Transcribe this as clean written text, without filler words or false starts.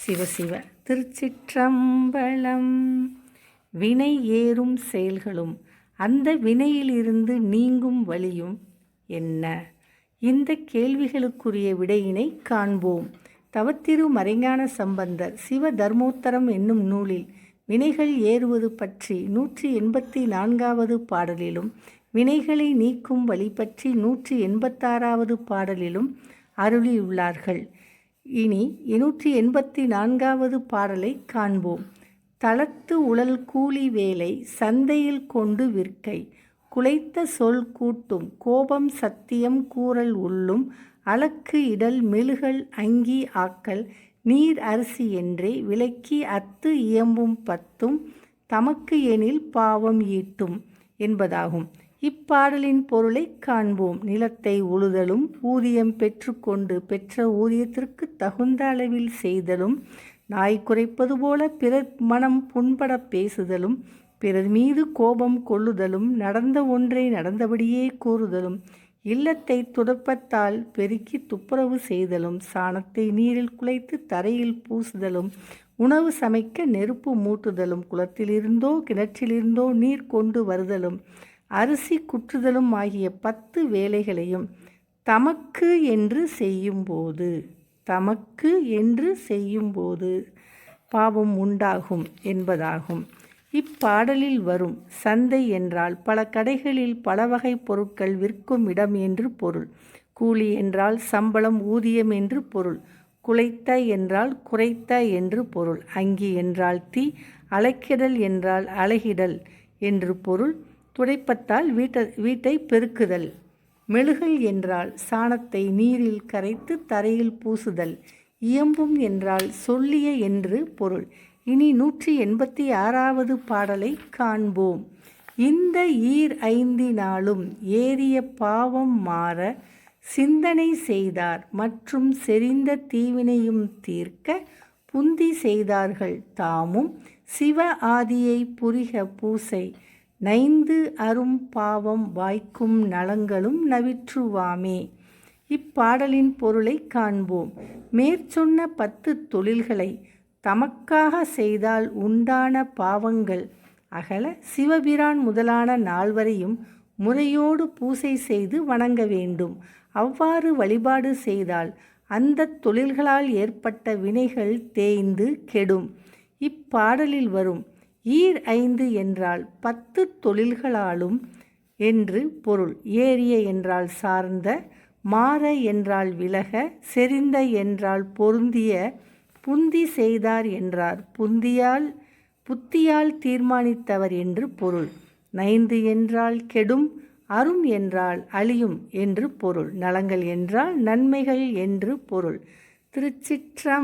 சிவசிவ திருச்சிற்றம்பலம். வினை ஏறும் செயல்களும் அந்த வினையிலிருந்து நீங்கும் வழியும் என்ன? இந்த கேள்விகளுக்குரிய விடையினை காண்போம். தவத்திரு மறைஞான சம்பந்தர் சிவ தர்மோத்தரம் என்னும் நூலில் வினைகள் ஏறுவது பற்றி 184வது பாடலிலும், வினைகளை நீக்கும் வழி பற்றி 186வது பாடலிலும் அருளியுள்ளார்கள். இனி 184வது பாடலை காண்போம். தளத்து உழல் கூலி வேலை சந்தையில் கொண்டு விற்கை, குலைத்த சொல் கூட்டும் கோபம் சத்தியம் கூறல் உள்ளும், அளக்கு இடல் மெழுகல் அங்கி ஆக்கல் நீர் அரிசி என்றே விலக்கி அத்து இயம்பும் பத்தும் தமக்கு எனில் பாவம் ஈட்டும் என்பதாகும். இப்பாடலின் பொருளை காண்போம். நிலத்தை உழுதலும், ஊதியம் பெற்றுக்கொண்டு பெற்ற ஊதியத்திற்கு தகுந்த அளவில் செய்தலும், நாய் குறைப்பது போல பிறர் மனம் புண்பட பேசுதலும், பிறர் மீது கோபம் கொள்ளுதலும், நடந்த ஒன்றை நடந்தபடியே கூறுதலும், இல்லத்தை துடைப்பத்தால் பெருக்கி துப்புரவு செய்தலும், சாணத்தை நீரில் குலைத்து தரையில் பூசுதலும், உணவு சமைக்க நெருப்பு மூட்டுதலும், குளத்திலிருந்தோ கிணற்றிலிருந்தோ நீர் கொண்டு வருதலும், அரிசி குற்றுதலும் ஆகிய 10 வேலைகளையும் தமக்கு என்று செய்யும்போது பாவம் உண்டாகும் என்பதாகும். இப்பாடலில் வரும் சந்தை என்றால் பல கடைகளில் பல வகை பொருட்கள் விற்கும் இடம் என்று பொருள். கூலி என்றால் சம்பளம் ஊதியம் என்று பொருள். குலைத்த என்றால் குறைத்த என்று பொருள். அங்கி என்றால் தீ, அலக்கிடல் என்றால் அலகிடல் என்று பொருள். துடைப்பத்தால் வீட்டை பெருக்குதல். மெழுகல் என்றால் சாணத்தை நீரில் கரைத்து தரையில் பூசுதல். இயம்பும் என்றால் சொல்லிய என்று பொருள். இனி 186வது பாடலை காண்போம். இந்த ஈர் ஐந்தினாலும் ஏறிய பாவம் மாற சிந்தனை செய்தார் மற்றும் செறிந்த தீவினையும் தீர்க்க புந்தி செய்தார்கள் தாமும் சிவ ஆதியை புரிக பூசை நைந்து அரும் பாவம் வாய்க்கும் நலங்களும் நவிற்றுவாமே. இப்பாடலின் பொருளை காண்போம். மேற்சொன்ன 10 தொழில்களை தமக்காக செய்தால் உண்டான பாவங்கள் அகல சிவபிரான் முதலான நால்வரையும் முறையோடு பூசை செய்து வணங்க வேண்டும். அவ்வாறு வழிபாடு செய்தால் அந்த தொழில்களால் ஏற்பட்ட வினைகள் தேய்ந்து கெடும். இப்பாடலில் வரும் ஈர் 5 என்றால் 10 தொழில்களாலும் என்று பொருள். ஏறிய என்றால் சார்ந்த, மாற என்றால் விலக, செறிந்த என்றால் பொருந்திய, புந்தி செய்தார் என்றார் புத்தியால் தீர்மானித்தவர் என்று பொருள். நைந்து என்றால் கெடும், அரும் என்றால் அழியும் என்று பொருள். நலங்கள் என்றால் நன்மைகள் என்று பொருள். திருச்சிற்றம்பலம்.